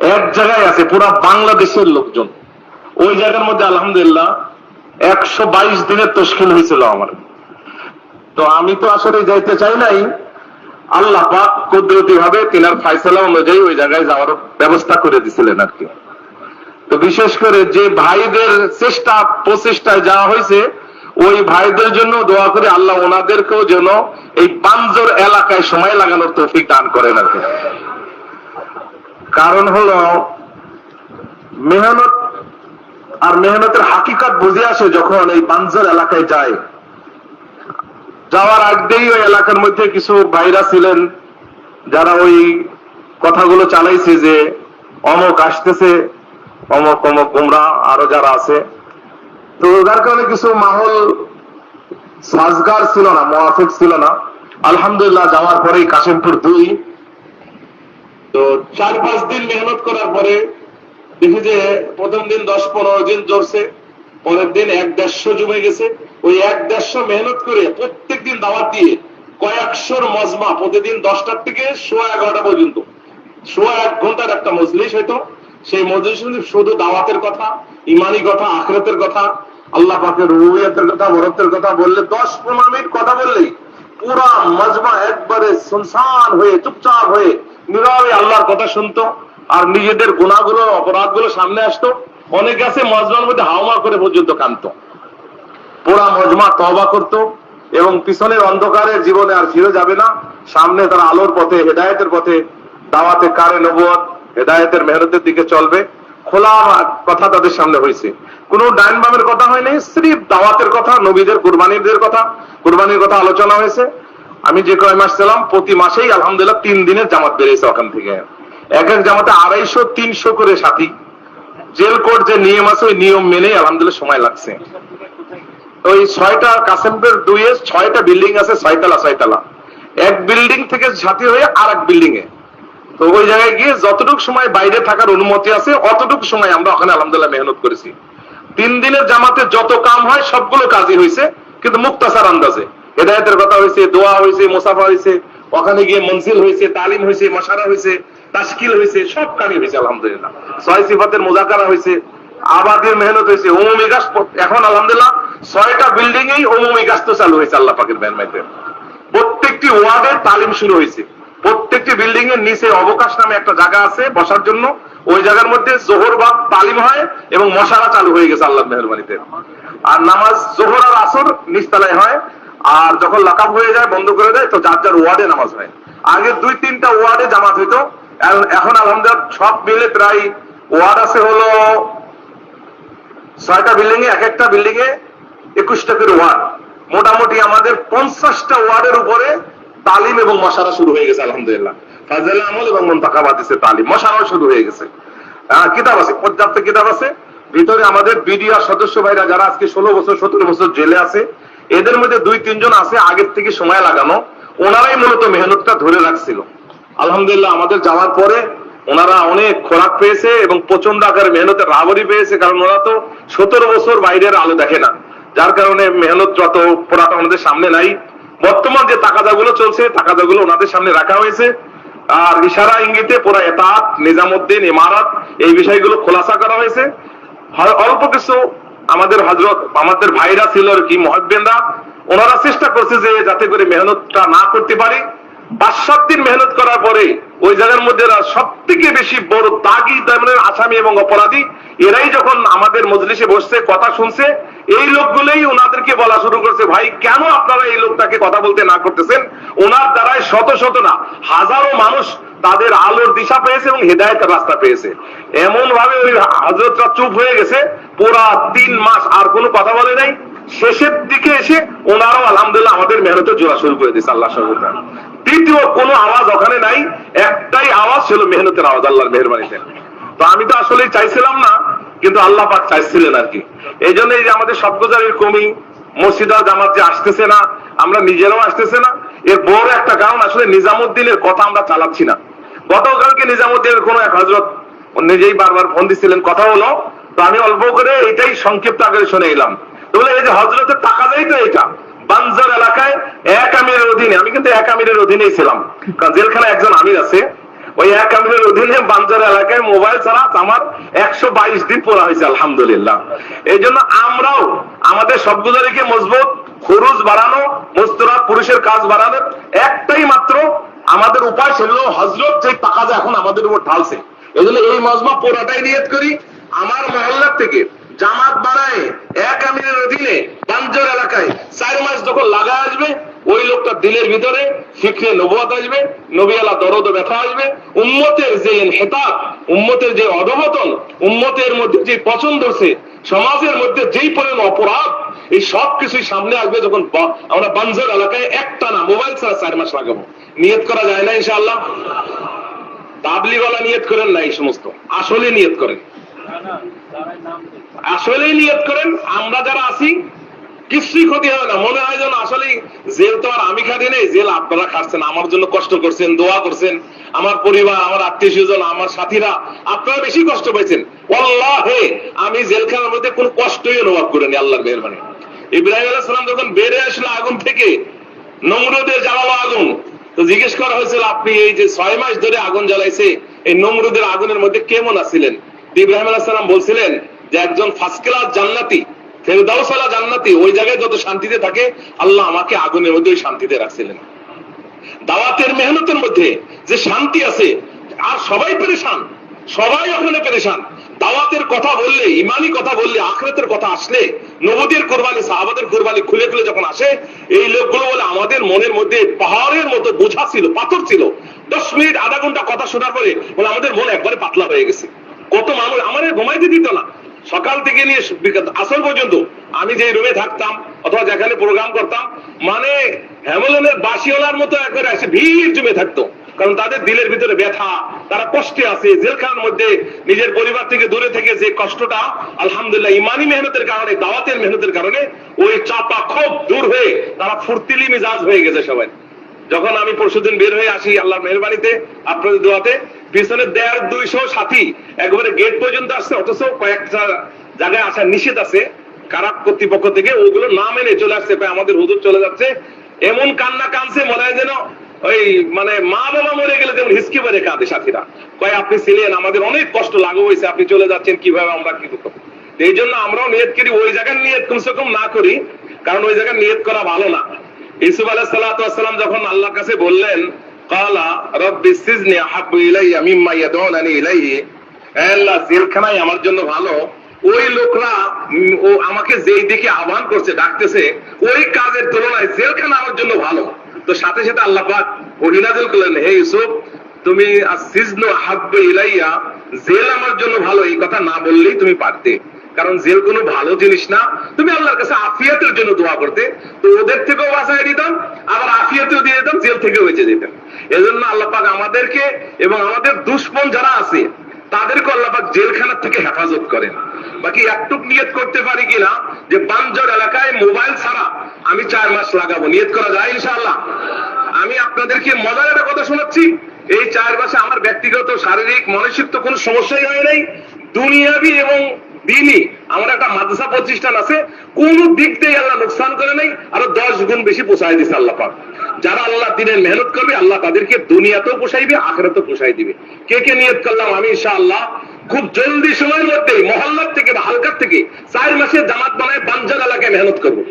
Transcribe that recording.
এক জায়গায় আছে পুরা বাংলাদেশের লোকজন। ওই জায়গার মধ্যে আলহামদুলিল্লাহ 122 দিনের তশকিল হয়েছিল আমার। তো আমি তো আসলে যাইতে চাই নাই, আল্লাহ পাক কুদরতি ভাবে তিনার ফায়সালা অনুযায়ী ওই জায়গায় যাওয়ার ব্যবস্থা করে দিছিলেন আর কি। তো বিশেষ করে যে ভাইদের চেষ্টা প্রচেষ্টায় যাওয়া হয়েছে, ওই ভাইদের জন্য দোয়া করে আল্লাহ ওনাদেরকেও যেন এই পাঞ্জর এলাকায় সময় লাগানোর তৌফিক দান করেন আর কি। কারণ হলো মেহনত আর মেহনতের হাকিকত বুঝে আসে যখন এই পাঞ্জর এলাকায় যায়। যাওয়ার আগেই ওই এলাকার মধ্যে কিছু ভাইরা ছিলেন যারা ওই কথাগুলো চালাইছে যে অমক আসতেছে, অমক অমক গুমরা আরো যারা আছে। তো যার কারণে কিছু মাহল সাজগার ছিল না, মুআফিক ছিল না। আলহামদুলিল্লাহ যাওয়ার পরেই কাশিমপুর 2, তো 4-5 দিন মেহনত করার পরে দেখি যে প্রথম দিন 10-15 দিন জড়ছে, পরের দিন 1-150 জমে গেছে। ওই 1-150 মেহনত করে প্রত্যেক দিন দাওয়াত দিয়ে কয়েকশোর মজমা, প্রতিদিন 10টার থেকে 11:15 পর্যন্ত 1 ঘন্টার একটা মজলিস হইতো। সেই মজলিস শুধু দাওয়াতের কথা, ইমানি কথা, আখিরাতের কথা, আল্লাহ পাকের রুবিয়াতের কথা, বরকতের কথা বললে 10-15 মিনিট কথা বললেই পুরা মজমা একবারে সুনসান হয়ে চুপচাপ হয়ে নীরবে আল্লাহর কথা শুনতো আর নিজেদের গুনাহগুলো অপরাধগুলো সামনে আসতো। অনেকে আছে মজমার মধ্যে হাওমা করে পর্যন্ত কাঁদতো। পুরা মজমা তওবা করত এবং পিছনের অন্ধকারে জীবনে আর ফিরে যাবে না, সামনে তারা আলোর পথে, হেদায়েতের পথে, দাওয়াতে কারে নবুয়ত, হেদায়েতের মেহনতের দিকে চলবে। খোলা কথা তাদের সামনে হয়েছে, কোন ডাইন বামের কথা হয়নি, সির্ফ দাওয়াতের কথা, নবীদের কুরবানিদের কথা, কুরবানির কথা আলোচনা হয়েছে। আমি যে কয় মাস ছিলাম প্রতি মাসেই আলহামদুলিল্লাহ 3 দিনের জামাত বেরিয়েছে ওখান থেকে। এক এক জামাতে 250-300 করে সাথী। জেল কোর্ট যে নিয়ম আছে ওই নিয়ম মেনেই আলহামদুলিল্লাহ সময় লাগছে। ওই 6টা কাশিমপুর 2-এ 6টা বিল্ডিং আছে, 6 তলা। এক বিল্ডিং থেকে সাথী হয়ে আর এক বিল্ডিং এ। তো ওই জায়গায় গিয়ে যতটুকু সময় বাইরে থাকার অনুমতি আছে অতটুকু সময় আমরা ওখানে আলহামদুলিল্লাহ মেহনত করেছি। 3 দিনের জামাতে যত কাম হয় সবগুলো কাজই হয়েছে, কিন্তু মুক্তাসার আন্দাজে। হেদায়েতের কথা হয়েছে, দোয়া হয়েছে, মুসাফা হয়েছে, ওখানে গিয়ে মনজিল হয়েছে, তালিম হয়েছে, মাশারা হয়েছে, তাশকিল হয়েছে, সব কামই হয়েছে আলহামদুলিল্লাহ। 6 সিফাতের মুযাকারা হয়েছে, আবাদের মেহনত হয়েছে, উমুমি গাছ। এখন আলহামদুলিল্লাহ 6টা বিল্ডিং এই উমুমি গাছ তো চালু হয়েছে আল্লাহ পাকের মেহরবানিতে। প্রত্যেকটি ওয়ার্ডে তালিম শুরু হয়েছে। প্রত্যেকটি বিল্ডিং এর নিচে অবকাশ নামে একটা জায়গা আছে বসার জন্য, ওই জায়গার মধ্যে জোহর বাদ তালিম হয় এবং মশারা চালু হয়ে গেছে আল্লাহর মেহরবানিতে। আর নামাজ জোহর আর আসর নিচতলায় হয়, আর যখন লাকাব হয়ে যায় বন্ধ করে দেয়, তো যার যার ওয়ার্ডে নামাজ হয়। আগে 2-3টা ওয়ার্ডে জামাত হইতো, এখন আলহামদুলিল্লাহ সব মিলে প্রায় ওয়ার্ড আছে হলো 6টা বিল্ডিং এ, এক একটা বিল্ডিং এ 21টা করে ওয়ার্ড। মোটামুটি আমাদের 50টা ওয়ার্ডের উপরে তালিম এবং মশারা শুরু হয়ে গেছে আলহামদুলিল্লাহ। ফাজলে আমল এবং মুনতাখাব হাদিসে তালিম মশারাও শুরু হয়ে গেছে। কিতাব আছে, পর্যাপ্ত কিতাব আছে। ভিতরে আমাদের বিডিআর সদস্য ভাইরা যারা আজকে 16 বছর 17 বছর জেলে আছে, এদের মধ্যে 2-3 জন আছে আগের থেকে সময় লাগানো, ওনারাই মূলত মেহনতটা ধরে রাখছিল। আলহামদুলিল্লাহ আমাদের যাওয়ার পরে ওনারা অনেক খোরাক পেয়েছে এবং প্রচন্ড আকারে মেহনতের রাবরি পেয়েছে, কারণ ওরা তো 17 বছর বাইরের আলো দেখে না, যার কারণে মেহনত যত পড়াটা ওনাদের সামনে নাই। বর্তমান যে তাকাদাগুলো চলছে, তাকাদাগুলো ওনাদের সামনে রাখা হয়েছে, আর ইশারা ইঙ্গিতে পুরা এতাত, নিজামুদ্দিন, ইমারত, এই বিষয়গুলো খোলাসা করা হয়েছে। অল্প কিছু আমাদের হযরত, আমাদের ভাইরা ছিল আর কি, মুহাদ্দিনরা, ওনারা চেষ্টা করছে যে যাতে করে মেহনতটা না করতে পারি। 5-7 দিন মেহনত করার পরে ওই জায়গার মধ্যে সব থেকে বেশি বড় দাগি ধরনের আসামি এবং অপরাধী এরাই যখন আমাদের মজলিসে বসছে, কথা শুনছে, এই লোকগুলোই ওনাদেরকে বলা শুরু করছে, ভাই কেন আপনারা এই লোকটাকে কথা বলতে না করতেছেন? ওনার দ্বারাই শত শত না হাজারো মানুষ তাদের আলোর দিশা পেয়েছে এবং হেদায়েতের রাস্তা পেয়েছে। এমন ভাবে ওই হযরতরা চুপ হয়ে গেছে, পুরা 3 মাস আর কোনো কথা বলে নাই। শেষের দিকে এসে ওনারাও আলহামদুলিল্লাহ আমাদের মেহনতে জোড়া শুরু করে দিয়েছে আল্লাহ সহযোগিতা। দ্বিতীয় কোনো আওয়াজ ওখানে নাই, একটাই আওয়াজ ছিল মেহনতের আওয়াজ আল্লাহর মেহেরবানিতে। তো আমি তো আসলে চাইছিলাম না, কিন্তু আল্লাহ পাক চাইছিলেন আর কি। এই জন্য এই যে আমাদের সবগুজারের কমি, মসজিদ আর জামাত যে আসতেছে না, আমরা নিজেরাও আসতেছে না, এর বড় একটা কারণ আসলে নিজামুদ্দিনের কথা আমরা চালাচ্ছি না। গতকালকে নিজামুদ্দিনের কোন এক হযরত নিজেই বারবার ফোন দিচ্ছিলেন, কথা হলো, তো আমি অল্প করে এটাই সংক্ষিপ্ত আকারে শুনে এলাম। বলে এই যে হযরতের টাকা দেয় তো, এটা বানজার এলাকায় এক আমিরের অধীনে, আমি কিন্তু এক আমিরের অধীনেই ছিলাম, কারণ জেলখানায় একজন আমির আছে, ওই এক আমিরের অধীনে বাঞ্জার এলাকায় মোবাইল ছাড়া আমার 122 দিন পড়া হয়েছে আলহামদুলিল্লাহ। এই জন্য আমরাও আমাদের সবগুলোকে মজবুত খরচ বাড়ানো, মস্তরাত পুরুষের কাজ বাড়ানোর একটাই মাত্র আমাদের উপায়, সেগুলো হজরত যে টাকা এখন আমাদের উপর ঢালছে। এই জন্য এই মজমা পুরাটাই নিয়ত করি, আমার মহল্লার থেকে জামাত বানায় এক আমিরের অধীনে বাঞ্জার এলাকায় 4 মাস যখন লাগা আসবে, ওই লোকটা দিলের ভিতরে ফিকরে নবুয়ত আসবে, নবী আল্লাহ দরদ ও ব্যথা আসবে, উম্মতের যে ইনহিতাত, উম্মতের যে অধঃপতন, উম্মতের মধ্যে যে পছন্দ হচ্ছে, সমাজের মধ্যে যেই পরিমাণ অপরাধ, এই সব কিছুই সামনে আসবে যখন আমরা বাঞ্জার এলাকায় একটানা মোবাইল ছাড়া 4 মাস লাগাবো। নিয়ত করা যায় না ইনশাআল্লাহ? তাবলিগওয়ালা নিয়ত করেন না, এই সমস্ত আসলে নিয়ত করেন, আসলেই নিয়ত করেন। আমরা যারা আছি কিছুই ক্ষতি হবে না। মনে হয় যেন আসলে জেল তো আর আমি খাটি নেই, জেল আপনারা খাচ্ছেন, আমার জন্য কষ্ট করছেন, দোয়া করছেন, আমার পরিবার, আমার আত্মীয় স্বজন, আমার সাথীরা, আপনারা বেশি কষ্ট পেয়েছেন। ওয়াল্লাহি আমি জেলখানার মধ্যে কোনো কষ্টই অনুভব করিনি, আল্লাহর মেহেরবানি। ইব্রাহিম আলাইহিস সালাম যখন বেরিয়ে আসলো আগুন থেকে, নমরুদের জ্বালালো আগুন, তো জিজ্ঞেস করা হয়েছিল আপনি এই যে 6 মাস ধরে আগুন জ্বালাইছে, এই নমরুদের আগুনের মধ্যে কেমন আছিলেন? ইব্রাহিম আলাইহিস সালাম বলছিলেন যে একজন ফার্স্ট ক্লাস জান্নাতি, ফেরদাউসওয়ালা জান্নাতি, ওই জায়গায় যত শান্তিতে থাকে আল্লাহ আমাকে আগুনের মধ্যে ওই শান্তিতে রাখছিলেন। দাওয়াতের মেহনতের মধ্যে যে শান্তি আছে, আর সবাই পেরেশান, সবাই ওখানে পেরেশান। দাওয়াতের কথা বললে, ইমানি কথা বললে, আখিরাতের কথা আসলে, নবীদের কুরবানি, সাহাবাদের কুরবানি খুলে খুলে যখন আসে, এই লোকগুলো বলে আমাদের মনের মধ্যে পাহাড়ের মতো বোঝা ছিল, পাথর ছিল। 10 মিনিট আধা ঘন্টা কথা শোনার পরে বলে আমাদের মন একবারে পাতলা হয়ে গেছে। কত মানুষ আমাদের ঘুমাইতে দিত না, সকাল থেকে নিয়ে আসর পর্যন্ত আমি যে রুমে থাকতাম অথবা যেখানে প্রোগ্রাম করতাম, মানে হ্যামলনের বাসিওয়ালার মতো একবারে এসে ভিড় জমে থাকতো। কারণ তাদের দিলের ভিতরে ব্যথা, তারা কষ্টে আছে, জেলখানার মধ্যে নিজের পরিবার থেকে দূরে থেকে যে কষ্টটা, আলহামদুলিল্লাহ ইমানি মেহনতের কারণে, দাওয়াতের মেহনতের কারণে ওই চাপা খুব দূর হয়ে তারা ফুর্তিলি মিজাজ হয়ে গেছে সবাই। যখন আমি পরশুদিন বের হয়ে আসি আল্লাহর মেহেরবানিতে, আপনাদের দোয়াতে, পিছনে 150-200 সাথী একবারে গেট পর্যন্ত আসছে, অথচ কয়েকটা জায়গায় আসার নিষেধ আছে কারা কর্তৃপক্ষ থেকে, ওগুলো না মেনে চলে আসছে, আমাদের হুজুর চলে যাচ্ছে। এমন কান্না কানছে মনে হয় যেন ওই মানে মা বাবা মরে গেলে যেমন হিসকি বেড়ে কাঁদে সাথীরা। কয় আপনি ছিলেন, আমাদের অনেক কষ্ট লাগু হয়েছে, আপনি চলে যাচ্ছেন, কিভাবে আমরা কি করব? এই জন্য আমরাও নিয়ত করি ওই জায়গার নিয়ত কমসে কম না করি, কারণ ওই জায়গার নিয়ত করা ভালো না। ইউসুফ আলাইহিস সালাতু ওয়াস সালাম যখন আল্লাহর কাছে বললেন, ক্বালা রাব্বি সিজনি আহাব্বু ইলাইয়া মিম্মা ইয়াদউনানি ইলাইহি, আল্লাহ জেলখানাই আমার জন্য ভালো, ওই লোকরা ও আমাকে যেই দিকে আহ্বান করছে, ডাকতেছে, ওই কাজের তুলনায় জেলখানা আমার জন্য ভালো। তো সাথে সাথে আল্লাহ পাক ওহী নাযিল করলেন, হে ইউসুফ তুমি আসিজনু আহাব্বু ইলাইয়া, জেল আমার জন্য ভালো, এই কথা না বললেই তুমি পারতে, কারণ জেল কোনো ভালো জিনিস না। তুমি আল্লাহর কাছে আফিয়াতের জন্য দোয়া করতে, তো ওদের থেকেও বাঁচাই দিতাম, আবার আফিয়াতেও দিয়ে দিতাম, জেল থেকেও বেঁচে যেতাম। এজন্য আল্লাহ পাক আমাদেরকে এবং আমাদের দুশমন যারা আছে তাদেরকে আল্লাহ পাক জেলখানার থেকে হেফাজত করেন। বাকি একটুক নিয়ত করতে পারি কিনা যে বাঞ্জার এলাকায় মোবাইল ছাড়া আমি 4 মাস লাগাবো, নিয়ত করা যায় ইনশাআল্লাহ? আমি আপনাদেরকে মজার একটা কথা শোনাচ্ছি, এই 4 মাসে আমার ব্যক্তিগত শারীরিক মানসিক তো কোনো সমস্যাই হয় নাই, দুনিয়াবি এবং দিনই আমার একটা মাদ্রাসা প্রতিষ্ঠান আছে, কোন দিক দিয়ে আল্লাহ লোকসান করে নাই, আরো 10 গুণ বেশি পোষায় দিচ্ছে আল্লাহ পাক। যারা আল্লাহ দিনের মেহনত করবে আল্লাহ তাদেরকে দুনিয়াতেও পোষাইবে, আখিরাতেও পোষাই দিবে। কে কে নিয়ত করলাম আমি ইনশাআল্লাহ খুব জলদি সময়ের মধ্যে মহল্লার থেকে বা হালকার থেকে 4 মাসে জামাত বানায় বাঞ্জার এলাকায় মেহনত করবো।